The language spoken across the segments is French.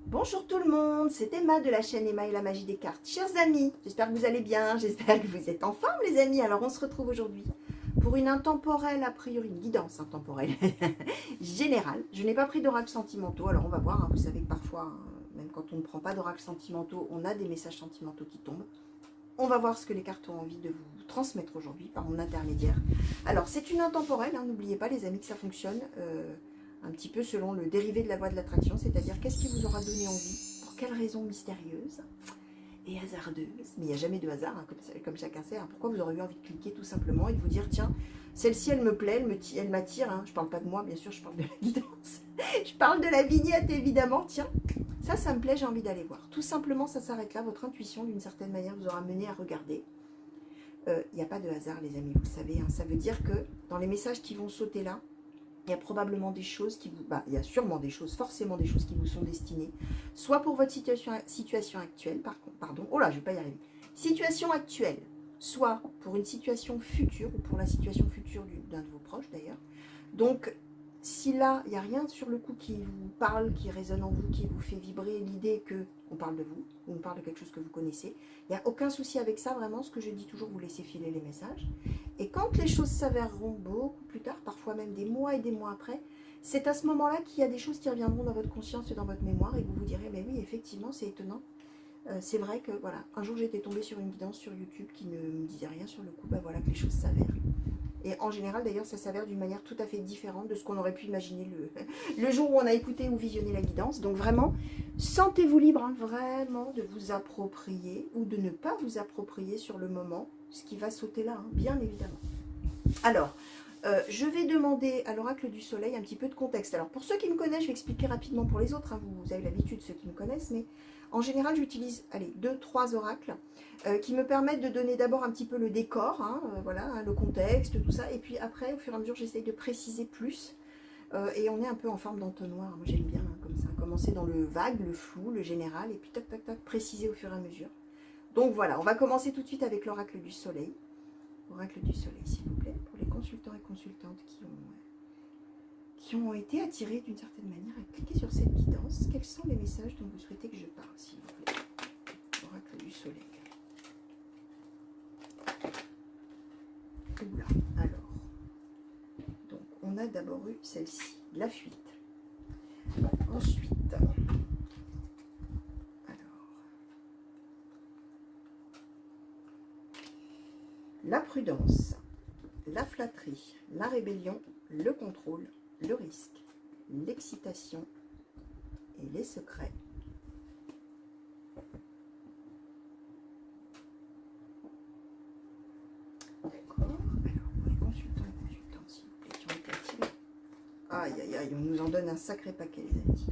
Bonjour tout le monde, c'est Emma de la chaîne Emma et la magie des cartes. Chers amis, j'espère que vous allez bien, j'espère que vous êtes en forme les amis. Alors on se retrouve aujourd'hui pour une intemporelle, a priori une guidance intemporelle générale. Je n'ai pas pris d'oracles sentimentaux, alors on va voir, hein. Vous savez que parfois, hein, même quand on ne prend pas d'oracles sentimentaux, on a des messages sentimentaux qui tombent. On va voir ce que les cartes ont envie de vous transmettre aujourd'hui par mon intermédiaire. Alors c'est une intemporelle, hein, n'oubliez pas les amis que ça fonctionne un petit peu selon le dérivé de la loi de l'attraction, c'est-à-dire qu'est-ce qui vous aura donné envie, pour quelle raison mystérieuse et hasardeuse, mais il n'y a jamais de hasard, hein, comme chacun sait, hein. Pourquoi vous aurez eu envie de cliquer tout simplement et de vous dire tiens, celle-ci elle me plaît, elle m'attire, hein. Je ne parle pas de moi bien sûr, je parle de la guidance, je parle de la vignette évidemment, tiens, ça me plaît, j'ai envie d'aller voir. Tout simplement ça s'arrête là, votre intuition d'une certaine manière vous aura mené à regarder. Il n'y a pas de hasard les amis, vous le savez, hein. Ça veut dire que dans les messages qui vont sauter là, il y a probablement des choses qui vous... il y a sûrement des choses, forcément des choses qui vous sont destinées. Soit pour votre situation actuelle, pardon. Oh là, je ne vais pas y arriver. Situation actuelle. Soit pour une situation future, ou pour la situation future d'un de vos proches d'ailleurs. Donc, si là, il n'y a rien sur le coup qui vous parle, qui résonne en vous, qui vous fait vibrer l'idée qu'on parle de vous, ou on parle de quelque chose que vous connaissez, il n'y a aucun souci avec ça, vraiment, ce que je dis toujours, vous laissez filer les messages. Et quand les choses s'avéreront beaucoup plus tard, parfois même des mois et des mois après, c'est à ce moment-là qu'il y a des choses qui reviendront dans votre conscience et dans votre mémoire, et vous vous direz, mais oui, effectivement, c'est étonnant. C'est vrai que, voilà, un jour j'étais tombée sur une guidance sur YouTube qui ne me disait rien sur le coup, voilà que les choses s'avèrent. Et en général, d'ailleurs, ça s'avère d'une manière tout à fait différente de ce qu'on aurait pu imaginer le jour où on a écouté ou visionné la guidance. Donc vraiment, sentez-vous libre, hein, vraiment, de vous approprier ou de ne pas vous approprier sur le moment ce qui va sauter là, hein, bien évidemment. Alors, je vais demander à l'oracle du soleil un petit peu de contexte. Alors, pour ceux qui me connaissent, je vais expliquer rapidement pour les autres. Hein, vous avez l'habitude, ceux qui me connaissent, mais en général, j'utilise, allez, 2-3 oracles qui me permettent de donner d'abord un petit peu le décor, hein, voilà, hein, le contexte, tout ça. Et puis après, au fur et à mesure, j'essaye de préciser plus. Et on est un peu en forme d'entonnoir. Moi, j'aime bien hein, comme ça. Commencer dans le vague, le flou, le général, et puis tac, tac, tac, préciser au fur et à mesure. Donc voilà, on va commencer tout de suite avec l'oracle du soleil. Oracle du soleil, s'il vous plaît, pour les consultants et consultantes qui ont été attirés d'une certaine manière à cliquer sur cette guidance. Quels sont les messages dont vous souhaitez que je parle, s'il vous plaît? Oracle du soleil. Oula, alors. Donc, on a d'abord eu celle-ci, la fuite. Ensuite, la prudence, la flatterie, la rébellion, le contrôle, le risque, l'excitation et les secrets. D'accord. Alors, pour les consultants et consultantes, s'il vous plaît, qui ont été attirés. Aïe, aïe, aïe, on nous en donne un sacré paquet, les amis.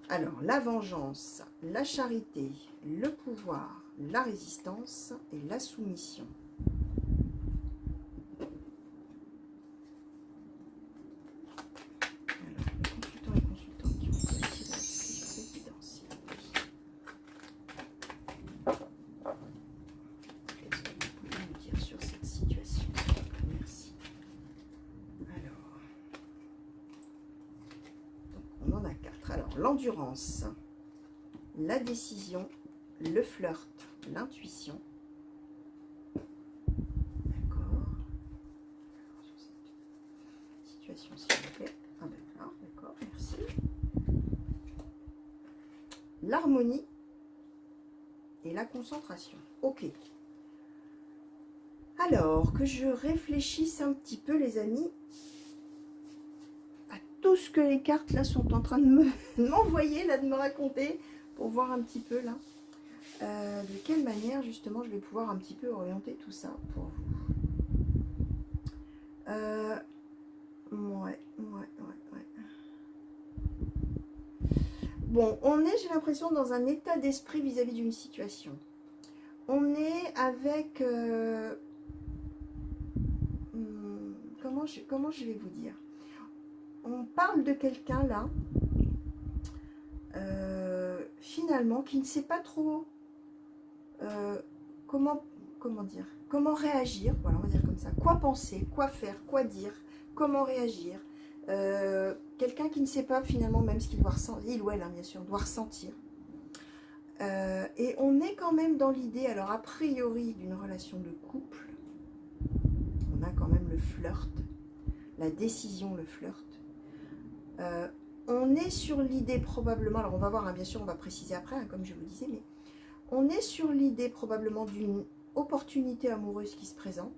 Alors, la vengeance, la charité, le pouvoir, la résistance et la soumission. Alors, les consultants et consultantes qui ont été attirés sur cette guidance. Qu'est-ce que vous pouvez nous dire sur cette situation? Merci. Alors, donc on en a 4. Alors, l'endurance, la décision, le flirt, l'intuition. D'accord. Sur cette situation, s'il vous plaît. Ah ben, d'accord, merci. L'harmonie et la concentration. Ok. Alors, que je réfléchisse un petit peu, les amis, à tout ce que les cartes là sont en train de m'envoyer, là, de me raconter, pour voir un petit peu là. De quelle manière justement je vais pouvoir un petit peu orienter tout ça pour vous. Ouais. Bon, on est, j'ai l'impression, dans un état d'esprit vis-à-vis d'une situation. On est avec... comment je vais vous dire? On parle de quelqu'un là, finalement, qui ne sait pas trop comment dire, comment réagir, voilà, on va dire comme ça, quoi penser, quoi faire, quoi dire, comment réagir. quelqu'un qui ne sait pas finalement même ce qu'il doit ressentir, il ou elle, hein, bien sûr, doit ressentir. Et on est quand même dans l'idée, alors a priori, d'une relation de couple. On a quand même le flirt, la décision, le flirt. On est sur l'idée probablement, alors on va voir, hein, bien sûr, on va préciser après, hein, comme je vous disais, mais on est sur l'idée probablement d'une opportunité amoureuse qui se présente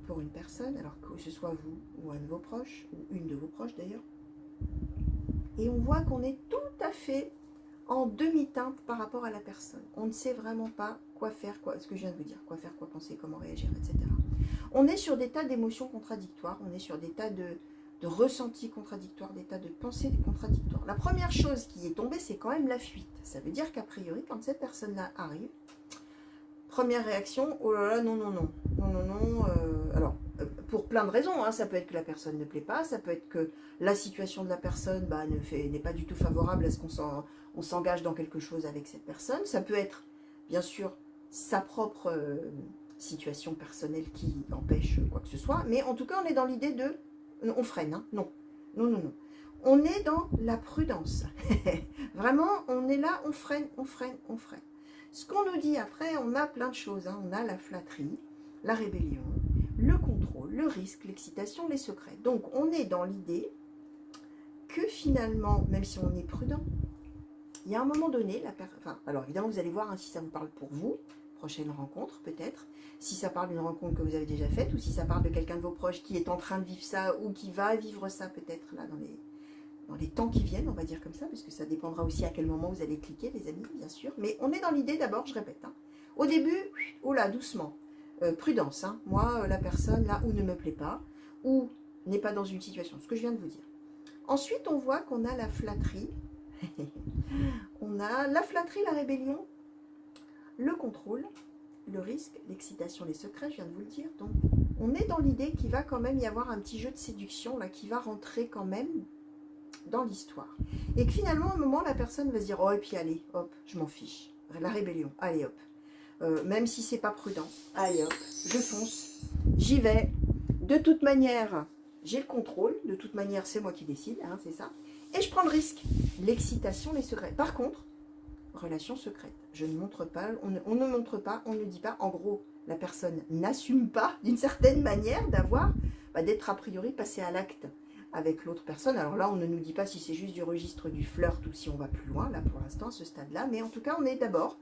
pour une personne, alors que ce soit vous ou un de vos proches, ou une de vos proches d'ailleurs. Et on voit qu'on est tout à fait en demi-teinte par rapport à la personne. On ne sait vraiment pas quoi faire, ce que je viens de vous dire, quoi faire, quoi penser, comment réagir, etc. On est sur des tas d'émotions contradictoires, on est sur des tas de ressentis contradictoires, des tas de pensées contradictoires. La première chose qui est tombée, c'est quand même la fuite. Ça veut dire qu'a priori, quand cette personne-là arrive, première réaction, oh là là, non, non, non, non, non, non. Alors, pour plein de raisons, hein, ça peut être que la personne ne plaît pas, ça peut être que la situation de la personne n'est pas du tout favorable à ce qu'on s'engage dans quelque chose avec cette personne. Ça peut être, bien sûr, sa propre situation personnelle qui empêche quoi que ce soit. Mais en tout cas, on est dans l'idée de... On freine, hein, non, non, non, non. On est dans la prudence. Vraiment, on est là, on freine, on freine, on freine. Ce qu'on nous dit après, on a plein de choses. Hein. On a la flatterie, la rébellion, le contrôle, le risque, l'excitation, les secrets. Donc, on est dans l'idée que finalement, même si on est prudent, il y a un moment donné, alors évidemment, vous allez voir hein, si ça vous parle pour vous, prochaine rencontre peut-être, si ça parle d'une rencontre que vous avez déjà faite, ou si ça parle de quelqu'un de vos proches qui est en train de vivre ça, ou qui va vivre ça peut-être là dans les temps qui viennent, on va dire comme ça, parce que ça dépendra aussi à quel moment vous allez cliquer, les amis, bien sûr. Mais on est dans l'idée d'abord, je répète, hein, au début, oh là, doucement, prudence, hein, moi, la personne là où ne me plaît pas, ou n'est pas dans une situation, ce que je viens de vous dire. Ensuite, on voit qu'on a la flatterie, on a la flatterie, la rébellion, le contrôle, le risque, l'excitation, les secrets, je viens de vous le dire. Donc, on est dans l'idée qu'il va quand même y avoir un petit jeu de séduction là qui va rentrer quand même dans l'histoire. Et que finalement, à un moment, la personne va se dire « Oh, et puis allez, hop, je m'en fiche. La rébellion, allez, hop. Même si c'est pas prudent, allez, hop, je fonce, j'y vais. De toute manière, j'ai le contrôle. De toute manière, c'est moi qui décide, hein, c'est ça. Et je prends le risque. L'excitation, les secrets. Par contre, relation secrète. Je ne montre pas, on ne montre pas, on ne dit pas. En gros, la personne n'assume pas d'une certaine manière d'être a priori passé à l'acte avec l'autre personne. Alors là, on ne nous dit pas si c'est juste du registre du flirt ou si on va plus loin, là pour l'instant, à ce stade-là. Mais en tout cas, on est d'abord,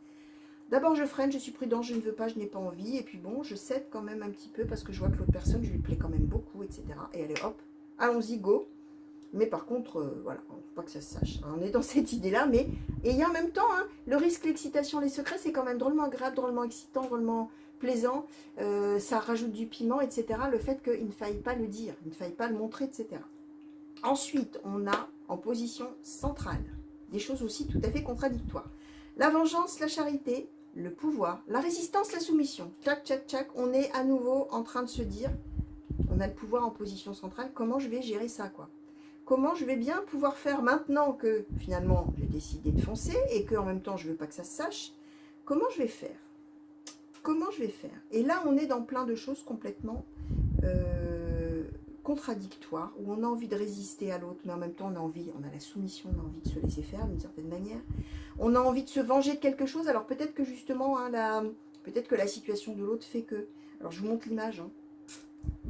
je freine, je suis prudent, je ne veux pas, je n'ai pas envie. Et puis bon, je cède quand même un petit peu parce que je vois que l'autre personne, je lui plais quand même beaucoup, etc. Et allez, hop, allons-y, go. Mais par contre, voilà, il ne faut pas que ça se sache. Hein. On est dans cette idée-là, mais... Et il y a en même temps, hein, le risque, l'excitation, les secrets, c'est quand même drôlement agréable, drôlement excitant, drôlement plaisant. Ça rajoute du piment, etc. Le fait qu'il ne faille pas le dire, il ne faille pas le montrer, etc. Ensuite, on a, en position centrale, des choses aussi tout à fait contradictoires. La vengeance, la charité, le pouvoir, la résistance, la soumission. Tchac, tchac, tchac, on est à nouveau en train de se dire, on a le pouvoir en position centrale, comment je vais gérer ça, quoi. Comment je vais bien pouvoir faire maintenant que finalement j'ai décidé de foncer et qu'en même temps je ne veux pas que ça se sache. Comment je vais faire? Comment je vais faire? Et là on est dans plein de choses complètement contradictoires, où on a envie de résister à l'autre, mais en même temps on a la soumission, on a envie de se laisser faire d'une certaine manière. On a envie de se venger de quelque chose, alors peut-être que justement, hein, peut-être que la situation de l'autre fait que... Alors je vous montre l'image, hein.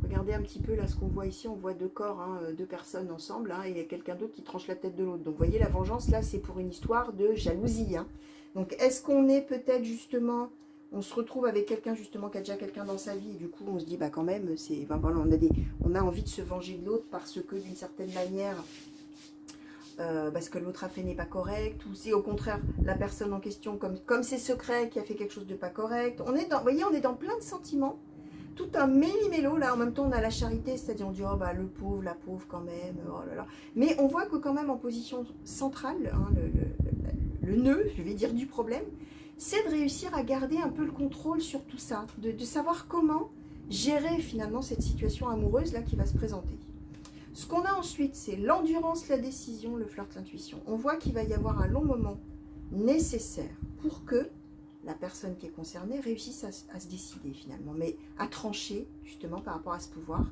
Regardez un petit peu là ce qu'on voit ici, on voit deux corps, hein, deux personnes ensemble, hein, et il y a quelqu'un d'autre qui tranche la tête de l'autre. Donc vous voyez, la vengeance là c'est pour une histoire de jalousie. Hein. Donc est-ce qu'on est peut-être justement, on se retrouve avec quelqu'un justement qui a déjà quelqu'un dans sa vie, et du coup on se dit bah quand même, voilà, on a envie de se venger de l'autre parce que d'une certaine manière, parce que l'autre a fait n'est pas correct, ou si au contraire la personne en question, comme c'est secret, qui a fait quelque chose de pas correct. On est dans, vous voyez, on est dans plein de sentiments. Tout un méli-mélo, là, en même temps on a la charité, c'est-à-dire on dit, oh bah le pauvre, la pauvre quand même, oh là là. Mais on voit que quand même en position centrale, hein, le nœud, je vais dire, du problème, c'est de réussir à garder un peu le contrôle sur tout ça, de savoir comment gérer finalement cette situation amoureuse là qui va se présenter. Ce qu'on a ensuite, c'est l'endurance, la décision, le flirt, l'intuition. On voit qu'il va y avoir un long moment nécessaire pour que la personne qui est concernée réussisse à se décider finalement, mais à trancher justement par rapport à ce pouvoir.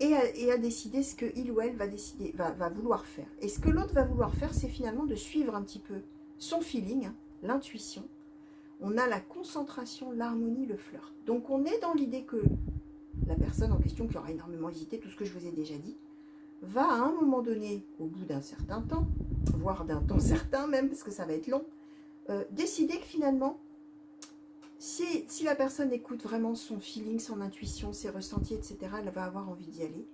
et à décider ce qu'il ou elle va vouloir faire. Et ce que l'autre va vouloir faire, c'est finalement de suivre un petit peu son feeling, hein, l'intuition. On a la concentration, l'harmonie, le flirt. Donc on est dans l'idée que la personne en question, qui aura énormément hésité, tout ce que je vous ai déjà dit, va à un moment donné, au bout d'un certain temps, voire d'un temps certain même, parce que ça va être long, décider que finalement, si la personne écoute vraiment son feeling, son intuition, ses ressentis, etc., elle va avoir envie d'y aller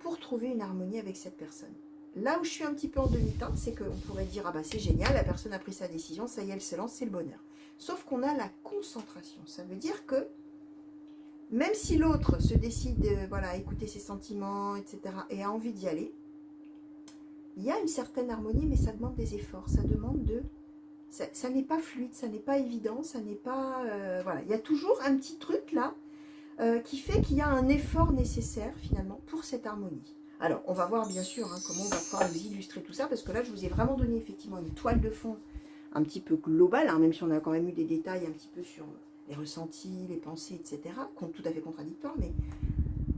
pour trouver une harmonie avec cette personne. Là où je suis un petit peu en demi-teinte, c'est qu'on pourrait dire, ah bah c'est génial, la personne a pris sa décision, ça y est, elle se lance, c'est le bonheur. Sauf qu'on a la concentration. Ça veut dire que même si l'autre se décide voilà, à écouter ses sentiments, etc., et a envie d'y aller, il y a une certaine harmonie, mais ça demande des efforts. Ça demande de... Ça n'est pas fluide, ça n'est pas évident, ça n'est pas... voilà, il y a toujours un petit truc là qui fait qu'il y a un effort nécessaire finalement pour cette harmonie. Alors, on va voir bien sûr hein, comment on va pouvoir vous illustrer tout ça, parce que là, je vous ai vraiment donné effectivement une toile de fond un petit peu globale, hein, même si on a quand même eu des détails un petit peu sur les ressentis, les pensées, etc., tout à fait contradictoires, mais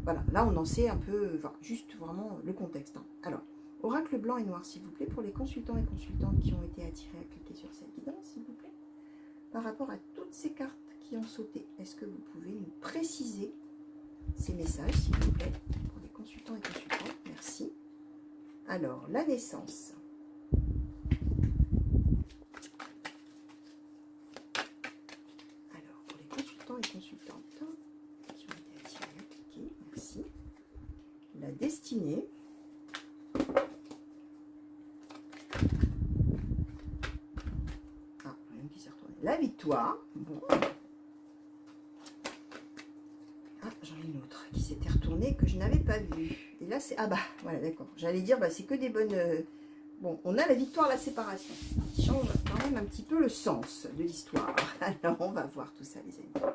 voilà, là, on en sait un peu, enfin, juste vraiment le contexte. Hein. Alors, oracle blanc et noir, s'il vous plaît, pour les consultants et consultantes qui ont été attirés à cliquer sur cette guidance, s'il vous plaît. Par rapport à toutes ces cartes qui ont sauté, est-ce que vous pouvez nous préciser ces messages, s'il vous plaît, pour les consultants et consultantes? Merci. Alors, la naissance. Alors, pour les consultants et consultantes qui ont été attirés à cliquer, merci. La destinée. Ah, rien qui s'est retourné. La victoire. Bon. Ah, j'en ai une autre qui s'était retournée que je n'avais pas vue. Et là, c'est... Ah bah, voilà, d'accord. J'allais dire, bah, c'est que des bonnes... Bon, on a la victoire, la séparation. Qui change quand même un petit peu le sens de l'histoire. Alors, on va voir tout ça, les amis.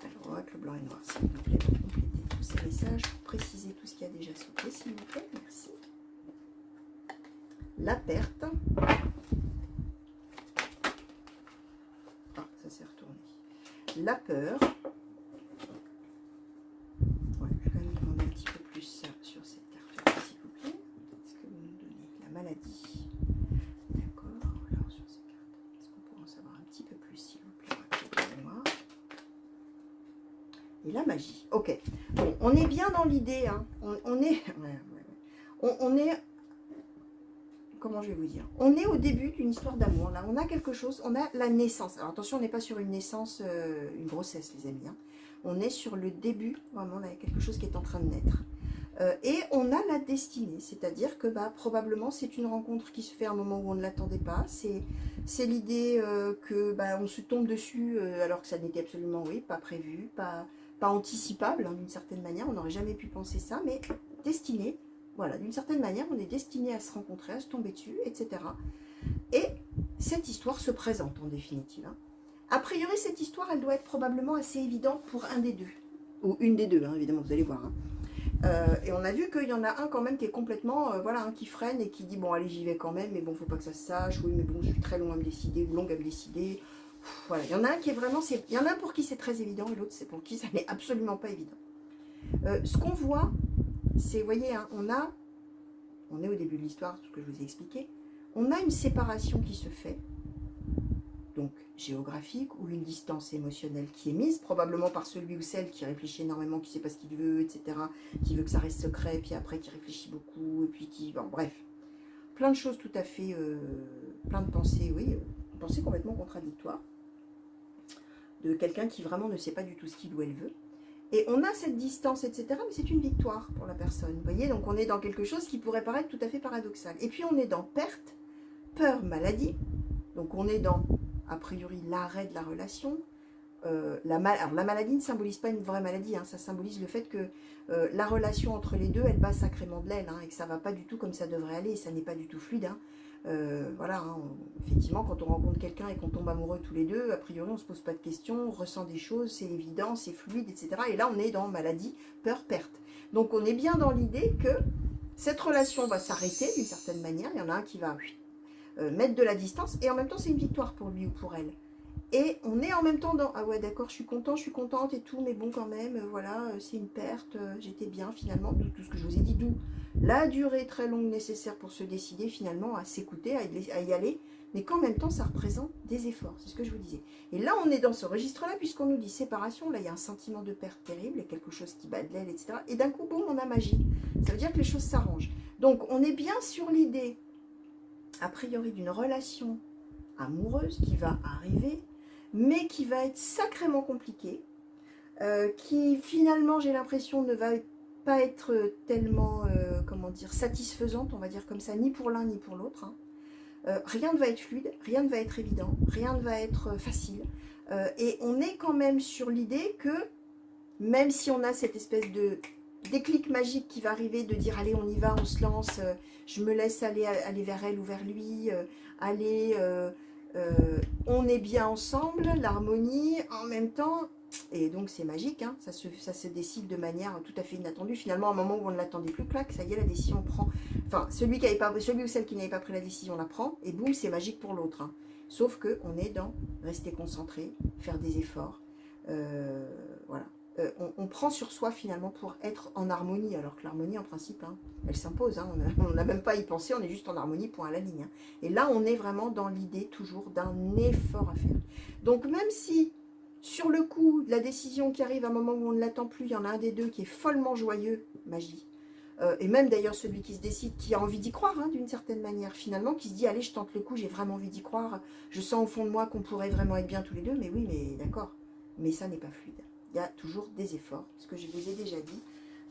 Alors, oracle blanc et noir, s'il vous plaît, pour compléter tous ces messages, pour préciser tout ce qui a déjà sauté, s'il vous plaît. Merci. La perte. Ah, ça s'est retourné. La peur. Ouais, je vais quand même demander un petit peu plus ça sur cette carte-là, s'il vous plaît. Est-ce que vous nous donnez la maladie? D'accord. Alors, sur ces cartes, est-ce qu'on pourrait en savoir un petit peu plus, s'il vous plaît? Moi. Et la magie. Ok. Bon, on est bien dans l'idée. Hein. On est... On est... Comment je vais vous dire? On est au début d'une histoire d'amour. Là, on a quelque chose, on a la naissance. Alors attention, on n'est pas sur une naissance, une grossesse, les amis. Hein. On est sur le début, vraiment, on a quelque chose qui est en train de naître. Et on a la destinée, c'est-à-dire que bah, probablement c'est une rencontre qui se fait à un moment où on ne l'attendait pas. C'est l'idée que bah, on se tombe dessus alors que ça n'était absolument, oui, pas prévu, pas anticipable hein, d'une certaine manière. On n'aurait jamais pu penser ça, mais destinée. Voilà, d'une certaine manière, on est destiné à se rencontrer, à se tomber dessus, etc. Et cette histoire se présente en définitive. Hein. A priori, cette histoire, elle doit être probablement assez évidente pour un des deux. Ou une des deux, hein, évidemment, vous allez voir. Hein. Et on a vu qu'il y en a un quand même qui est complètement, voilà, hein, qui freine et qui dit, bon, allez, j'y vais quand même, mais bon, faut pas que ça se sache. Oui, mais bon, je suis très long à me décider, ou longue à me décider. Voilà, il y en a un qui est vraiment, il y en a un pour qui c'est très évident, et l'autre, c'est pour qui ça n'est absolument pas évident. Ce qu'on voit... C'est, vous voyez, hein, on est au début de l'histoire, ce que je vous ai expliqué, on a une séparation qui se fait, donc géographique, ou une distance émotionnelle qui est mise, probablement par celui ou celle qui réfléchit énormément, qui ne sait pas ce qu'il veut, etc., qui veut que ça reste secret, puis après qui réfléchit beaucoup, et puis qui... Bon, bref, plein de choses tout à fait, plein de pensées, oui, pensées complètement contradictoires, de quelqu'un qui vraiment ne sait pas du tout ce qu'il ou elle veut. Et on a cette distance, etc. Mais c'est une victoire pour la personne. Vous voyez, donc on est dans quelque chose qui pourrait paraître tout à fait paradoxal. Et puis on est dans perte, peur, maladie. Donc on est dans, a priori, l'arrêt de la relation. Alors la maladie ne symbolise pas une vraie maladie. Hein, ça symbolise le fait que la relation entre les deux, elle bat sacrément de l'aile. Hein, et que ça ne va pas du tout comme ça devrait aller. Ça n'est pas du tout fluide. Hein. Voilà, hein, effectivement, quand on rencontre quelqu'un et qu'on tombe amoureux tous les deux, a priori, on ne se pose pas de questions, on ressent des choses, c'est évident, c'est fluide, etc. Et là, on est dans maladie, peur, perte. Donc, on est bien dans l'idée que cette relation va s'arrêter d'une certaine manière. Il y en a un qui va mettre de la distance et en même temps, c'est une victoire pour lui ou pour elle. Et on est en même temps dans, ah ouais d'accord, je suis contente et tout, mais bon quand même, voilà, c'est une perte, j'étais bien finalement, tout ce que je vous ai dit, d'où la durée très longue nécessaire pour se décider finalement à s'écouter, à y aller, mais qu'en même temps ça représente des efforts, c'est ce que je vous disais. Et là on est dans ce registre-là, puisqu'on nous dit séparation, là il y a un sentiment de perte terrible, il y a quelque chose qui bat de l'aile, etc. Et d'un coup, boum, on a magie. Ça veut dire que les choses s'arrangent. Donc on est bien sur l'idée, a priori, d'une relation amoureuse qui va arriver, mais qui va être sacrément compliquée, qui finalement, j'ai l'impression, ne va pas être tellement, comment dire, satisfaisante, on va dire comme ça, ni pour l'un ni pour l'autre. Hein. Rien ne va être fluide, rien ne va être évident, rien ne va être facile. Et on est quand même sur l'idée que, même si on a cette espèce de déclic magique qui va arriver, de dire allez on y va, on se lance, je me laisse aller vers elle ou vers lui, allez, on est bien ensemble, l'harmonie, en même temps, et donc c'est magique, hein, ça se décide de manière tout à fait inattendue, finalement à un moment où on ne l'attendait plus, clac, ça y est, la décision prend, enfin celui ou celle qui n'avait pas pris la décision la prend, et boum, c'est magique pour l'autre, hein. Sauf qu'on est dans rester concentré, faire des efforts, voilà. On prend sur soi finalement pour être en harmonie, alors que l'harmonie en principe, hein, elle s'impose, hein, on n'a même pas à y penser, on est juste en harmonie, point à la ligne. Hein. Et là on est vraiment dans l'idée toujours d'un effort à faire. Donc même si sur le coup, la décision qui arrive à un moment où on ne l'attend plus, il y en a un des deux qui est follement joyeux, magie. Et même d'ailleurs celui qui se décide, qui a envie d'y croire hein, d'une certaine manière, finalement, qui se dit allez je tente le coup, j'ai vraiment envie d'y croire, je sens au fond de moi qu'on pourrait vraiment être bien tous les deux, mais oui mais d'accord, mais ça n'est pas fluide. Il y a toujours des efforts, ce que je vous ai déjà dit.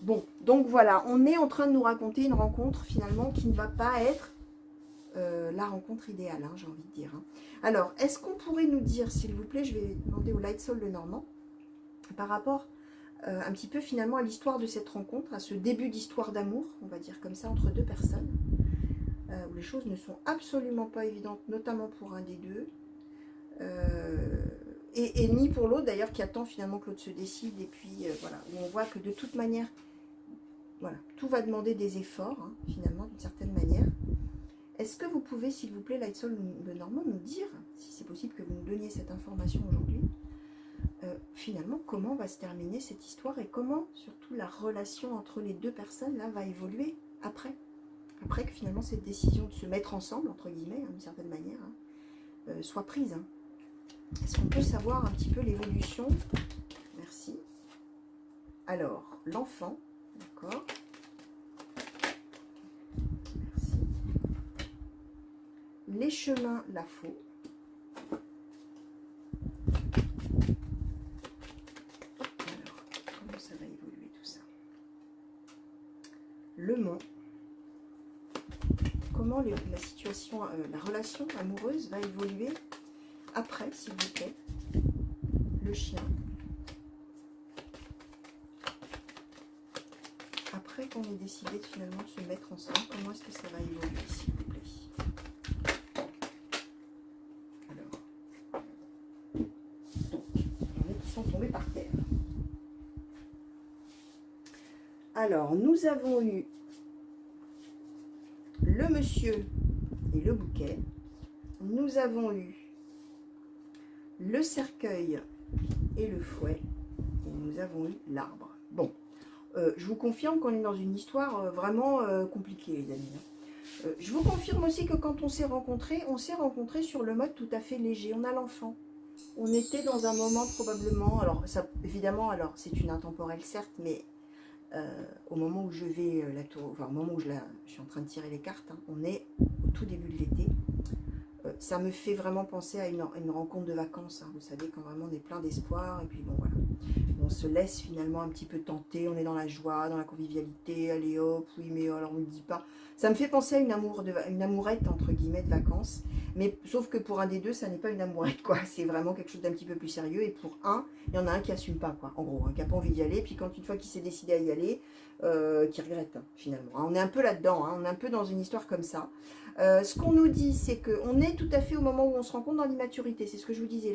Bon, donc voilà, on est en train de nous raconter une rencontre finalement qui ne va pas être la rencontre idéale, hein, j'ai envie de dire. Hein. Alors, est-ce qu'on pourrait nous dire, s'il vous plaît, je vais demander au Light Soul le Normand, par rapport un petit peu finalement à l'histoire de cette rencontre, à ce début d'histoire d'amour, on va dire comme ça, entre deux personnes, où les choses ne sont absolument pas évidentes, notamment pour un des deux. Et ni pour l'autre d'ailleurs qui attend finalement que l'autre se décide et puis voilà, où on voit que de toute manière voilà, tout va demander des efforts hein, finalement d'une certaine manière. Est-ce que vous pouvez s'il vous plaît Light Soul le Normand nous dire, si c'est possible que vous nous donniez cette information aujourd'hui, finalement comment va se terminer cette histoire et comment surtout la relation entre les deux personnes là va évoluer après que finalement cette décision de se mettre ensemble entre guillemets hein, d'une certaine manière hein, soit prise hein. Est-ce qu'on peut savoir un petit peu l'évolution? Merci. Alors, l'enfant, d'accord. Merci. Les chemins, la faux. Alors, comment ça va évoluer tout ça? Le mont. Comment la situation, la relation amoureuse va évoluer après, s'il vous plaît, le chien. Après qu'on ait décidé de finalement se mettre ensemble, comment est-ce que ça va évoluer, s'il vous plaît? Alors, donc, il y en a qui sont tombés par terre. Alors, nous avons eu le monsieur et le bouquet. Nous avons eu le cercueil et le fouet, et nous avons eu l'arbre. Bon, je vous confirme qu'on est dans une histoire vraiment compliquée, les amis. Je vous confirme aussi que quand on s'est rencontrés sur le mode tout à fait léger. On a l'enfant. On était dans un moment probablement, alors ça, évidemment, alors c'est une intemporelle certes, mais au moment où je vais la tour, enfin au moment où je suis en train de tirer les cartes, hein, on est au tout début de l'été. Ça me fait vraiment penser à une rencontre de vacances, hein, vous savez, quand vraiment on est plein d'espoir, et puis bon voilà, on se laisse finalement un petit peu tenter, on est dans la joie, dans la convivialité, allez hop, oui mais alors on ne dit pas, ça me fait penser à une amourette entre guillemets de vacances, mais sauf que pour un des deux ça n'est pas une amourette quoi, c'est vraiment quelque chose d'un petit peu plus sérieux, et pour un, il y en a un qui assume pas quoi, en gros, hein, qui n'a pas envie d'y aller, puis quand une fois qu'il s'est décidé à y aller, qui regrette hein, finalement, hein, on est un peu là-dedans, hein, on est un peu dans une histoire comme ça. Ce qu'on nous dit, c'est qu'on est tout à fait au moment où on se rencontre dans l'immaturité. C'est ce que je vous disais.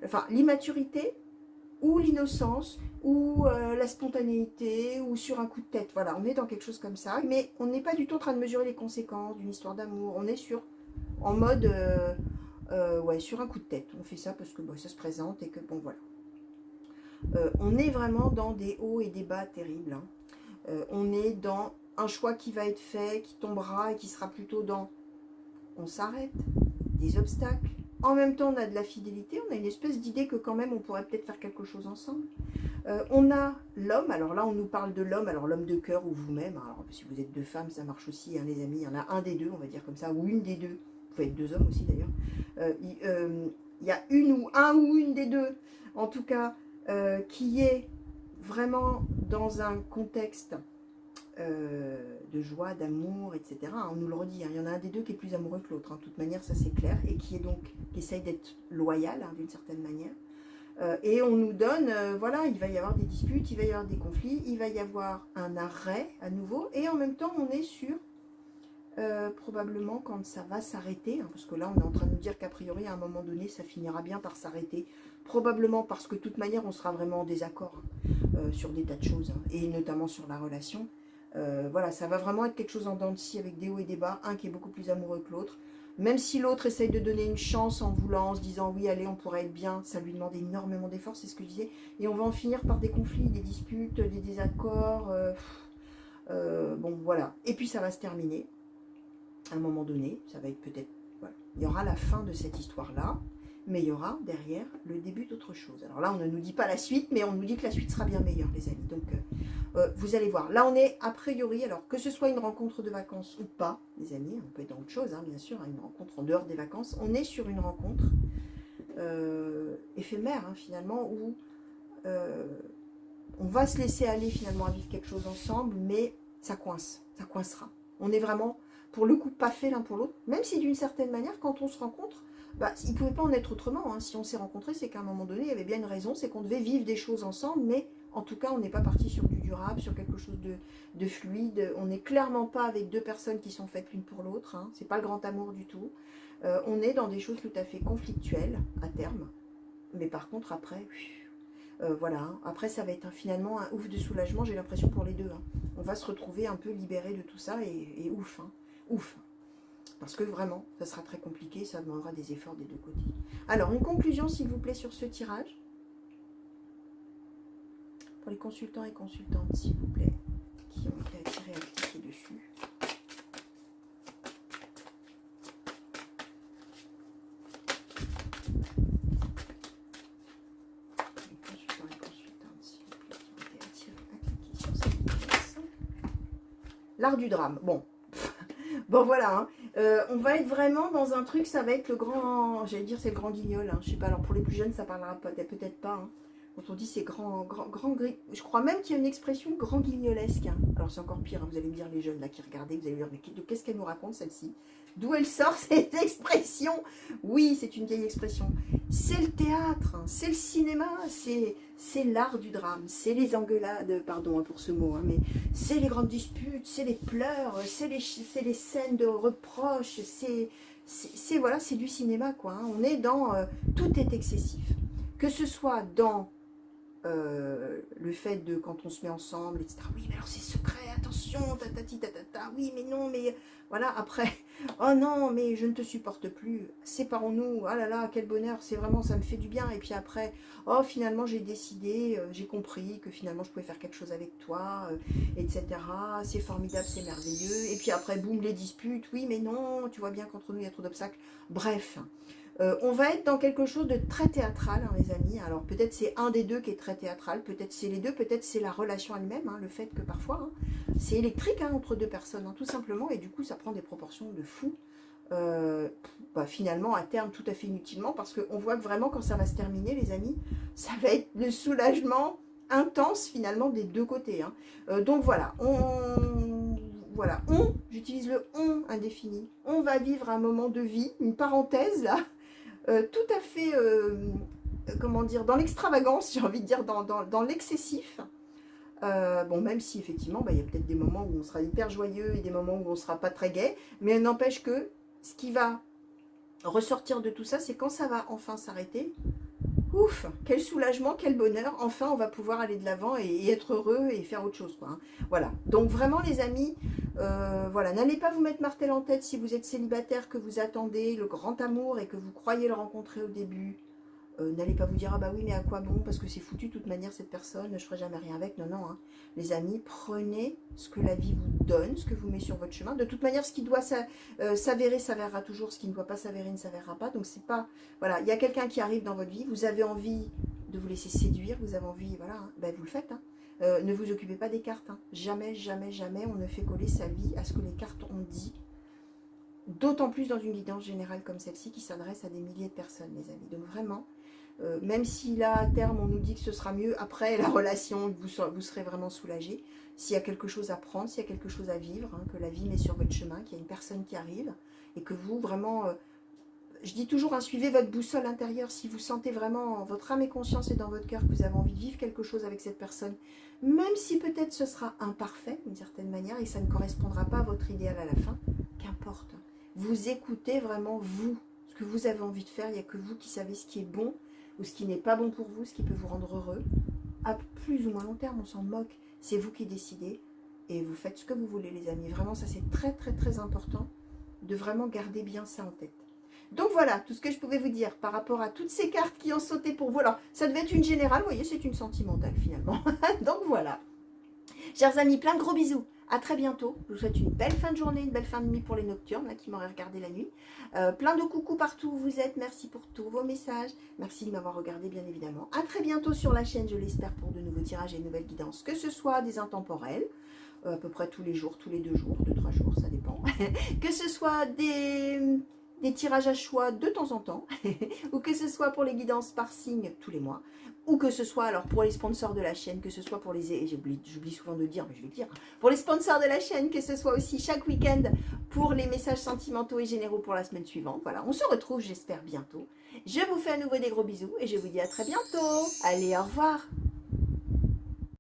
Enfin, l'immaturité ou l'innocence ou la spontanéité ou sur un coup de tête. Voilà, on est dans quelque chose comme ça. Mais on n'est pas du tout en train de mesurer les conséquences d'une histoire d'amour. On est en mode Ouais, sur un coup de tête. On fait ça parce que bon, ça se présente et que bon, voilà. On est vraiment dans des hauts et des bas terribles. Hein. On est dans un choix qui va être fait, qui tombera et qui sera plutôt dans on s'arrête, des obstacles. En même temps, on a de la fidélité, on a une espèce d'idée que quand même on pourrait peut-être faire quelque chose ensemble. On a l'homme, alors là on nous parle de l'homme, alors l'homme de cœur ou vous-même, alors si vous êtes deux femmes ça marche aussi, hein, les amis, il y en a un des deux, on va dire comme ça, ou une des deux, vous pouvez être deux hommes aussi d'ailleurs, il y a un ou une des deux, en tout cas, qui est vraiment dans un contexte de joie, d'amour, etc. On nous le redit, hein, il y en a un des deux qui est plus amoureux que l'autre, hein, de toute manière ça c'est clair, et qui essaye d'être loyal, hein, d'une certaine manière. Et on nous donne, voilà, il va y avoir des disputes, il va y avoir des conflits, il va y avoir un arrêt à nouveau, et en même temps on est sur probablement quand ça va s'arrêter, hein, parce que là on est en train de nous dire qu'a priori à un moment donné ça finira bien par s'arrêter, probablement parce que de toute manière on sera vraiment en désaccord sur des tas de choses, hein, et notamment sur la relation. Voilà, ça va vraiment être quelque chose en dents de scie avec des hauts et des bas, un qui est beaucoup plus amoureux que l'autre. Même si l'autre essaye de donner une chance en voulant, en se disant oui allez on pourrait être bien, ça lui demande énormément d'efforts, c'est ce que je disais, et on va en finir par des conflits, des disputes, des désaccords, bon voilà, et puis ça va se terminer, à un moment donné, ça va être peut-être, voilà. Il y aura la fin de cette histoire-là, mais il y aura derrière le début d'autre chose. Alors là on ne nous dit pas la suite, mais on nous dit que la suite sera bien meilleure les amis, donc vous allez voir, là on est a priori, alors que ce soit une rencontre de vacances ou pas, les amis, on peut être dans autre chose, hein, bien sûr, hein, une rencontre en dehors des vacances, on est sur une rencontre éphémère, hein, finalement, où on va se laisser aller finalement à vivre quelque chose ensemble, mais ça coince, ça coincera. On est vraiment, pour le coup, pas fait l'un pour l'autre, même si d'une certaine manière, quand on se rencontre, bah, il ne pouvait pas en être autrement, hein. Si on s'est rencontrés, c'est qu'à un moment donné, il y avait bien une raison, c'est qu'on devait vivre des choses ensemble, mais en tout cas, on n'est pas parti sur du durable, sur quelque chose de fluide. On n'est clairement pas avec deux personnes qui sont faites l'une pour l'autre, hein. C'est pas le grand amour du tout. On est dans des choses tout à fait conflictuelles, à terme, mais par contre, après... voilà, hein. Après ça va être finalement un ouf de soulagement, j'ai l'impression pour les deux, hein. On va se retrouver un peu libéré de tout ça et ouf, hein. Ouf. Parce que vraiment, ça sera très compliqué, ça demandera des efforts des deux côtés. Alors, une conclusion s'il vous plaît sur ce tirage. Pour les consultants et consultantes, s'il vous plaît, qui ont été attirés à cliquer dessus. L'art du drame. Bon. Bon, voilà. Hein. On va être vraiment dans un truc, ça va être le grand... J'allais dire c'est le grand guignol. Hein. Je sais pas, alors pour les plus jeunes, ça parlera peut-être pas. Hein. Quand on dit c'est grand gris... Je crois même qu'il y a une expression grand guignolesque. Hein. Alors c'est encore pire, hein. Vous allez me dire les jeunes là qui regardaient, vous allez me dire mais qu'est-ce qu'elle nous raconte celle-ci? D'où elle sort cette expression? Oui, c'est une vieille expression. C'est le théâtre, hein. C'est le cinéma, c'est l'art du drame, c'est les engueulades, pardon pour ce mot, hein, mais c'est les grandes disputes, c'est les pleurs, c'est les scènes de reproches, voilà, c'est du cinéma quoi. Hein. On est dans tout est excessif, que ce soit dans le fait de quand on se met ensemble, etc. Oui, mais alors c'est secret, attention, tatati tatata, oui, mais non, mais voilà, après, oh non, mais je ne te supporte plus, séparons-nous, ah là là, quel bonheur, c'est vraiment, ça me fait du bien, et puis après, oh, finalement, j'ai décidé, j'ai compris que finalement, je pouvais faire quelque chose avec toi, etc. C'est formidable, c'est merveilleux, et puis après, boum, les disputes, oui, mais non, tu vois bien qu'entre nous, il y a trop d'obstacles, bref. On va être dans quelque chose de très théâtral, hein, les amis. Alors peut-être c'est un des deux qui est très théâtral, peut-être c'est les deux, peut-être c'est la relation elle-même, hein, le fait que parfois, hein, c'est électrique hein, entre deux personnes, hein, tout simplement, et du coup ça prend des proportions de fou. Finalement, à terme, tout à fait inutilement, parce qu'on voit que vraiment quand ça va se terminer, les amis, ça va être le soulagement intense finalement des deux côtés. Hein. Donc voilà, j'utilise le on indéfini. On va vivre un moment de vie, une parenthèse là, tout à fait, comment dire, dans l'extravagance, j'ai envie de dire, dans l'excessif. Bon, même si effectivement, il y a peut-être des moments où on sera hyper joyeux et des moments où on ne sera pas très gai, mais n'empêche que ce qui va ressortir de tout ça, c'est quand ça va enfin s'arrêter. Ouf, quel soulagement, quel bonheur, enfin on va pouvoir aller de l'avant et être heureux et faire autre chose, quoi. Hein. Voilà, donc vraiment les amis, Voilà, n'allez pas vous mettre martel en tête si vous êtes célibataire, que vous attendez le grand amour et que vous croyez le rencontrer au début. N'allez pas vous dire, ah bah oui, mais à quoi bon, parce que c'est foutu de toute manière cette personne, je ferai jamais rien avec. Non, non, hein. Les amis, prenez ce que la vie vous donne, ce que vous met sur votre chemin. De toute manière, ce qui doit s'avérer, s'avérera toujours, ce qui ne doit pas s'avérer, ne s'avérera pas. Donc c'est pas, voilà, il y a quelqu'un qui arrive dans votre vie, vous avez envie de vous laisser séduire, vous avez envie, voilà, hein, ben vous le faites, hein. Ne vous occupez pas des cartes, hein. Jamais, jamais, jamais on ne fait coller sa vie à ce que les cartes ont dit. D'autant plus dans une guidance générale comme celle-ci qui s'adresse à des milliers de personnes, les amis. Donc vraiment, même si là, à terme, on nous dit que ce sera mieux, après la relation, vous serez vraiment soulagé. S'il y a quelque chose à prendre, s'il y a quelque chose à vivre, hein, que la vie met sur votre chemin, qu'il y a une personne qui arrive, et que vous, vraiment, je dis toujours, hein, suivez votre boussole intérieure. Si vous sentez vraiment, votre âme et conscience est dans votre cœur, que vous avez envie de vivre quelque chose avec cette personne, même si peut-être ce sera imparfait, d'une certaine manière, et ça ne correspondra pas à votre idéal à la fin, qu'importe. Vous écoutez vraiment, vous, ce que vous avez envie de faire. Il n'y a que vous qui savez ce qui est bon, ou ce qui n'est pas bon pour vous, ce qui peut vous rendre heureux. À plus ou moins long terme, on s'en moque. C'est vous qui décidez et vous faites ce que vous voulez, les amis. Vraiment, ça c'est très très très important de vraiment garder bien ça en tête. Donc voilà, tout ce que je pouvais vous dire par rapport à toutes ces cartes qui ont sauté pour vous. Alors, ça devait être une générale, vous voyez, c'est une sentimentale finalement. Donc voilà. Chers amis, plein de gros bisous. À très bientôt. Je vous souhaite une belle fin de journée, une belle fin de nuit pour les nocturnes là, qui m'auraient regardé la nuit. Plein de coucou partout où vous êtes. Merci pour tous vos messages. Merci de m'avoir regardé, bien évidemment. À très bientôt sur la chaîne, je l'espère, pour de nouveaux tirages et de nouvelles guidances. Que ce soit des intemporels, à peu près tous les jours, tous les 2 jours, 2-3 jours, ça dépend. Que ce soit des tirages à choix de temps en temps, ou que ce soit pour les guidances par signe tous les mois, ou que ce soit alors pour les sponsors de la chaîne, que ce soit pour les... J'oublie souvent de le dire, mais je vais le dire. Pour les sponsors de la chaîne, que ce soit aussi chaque week-end pour les messages sentimentaux et généraux pour la semaine suivante. Voilà, on se retrouve, j'espère, bientôt. Je vous fais à nouveau des gros bisous et je vous dis à très bientôt. Allez, au revoir.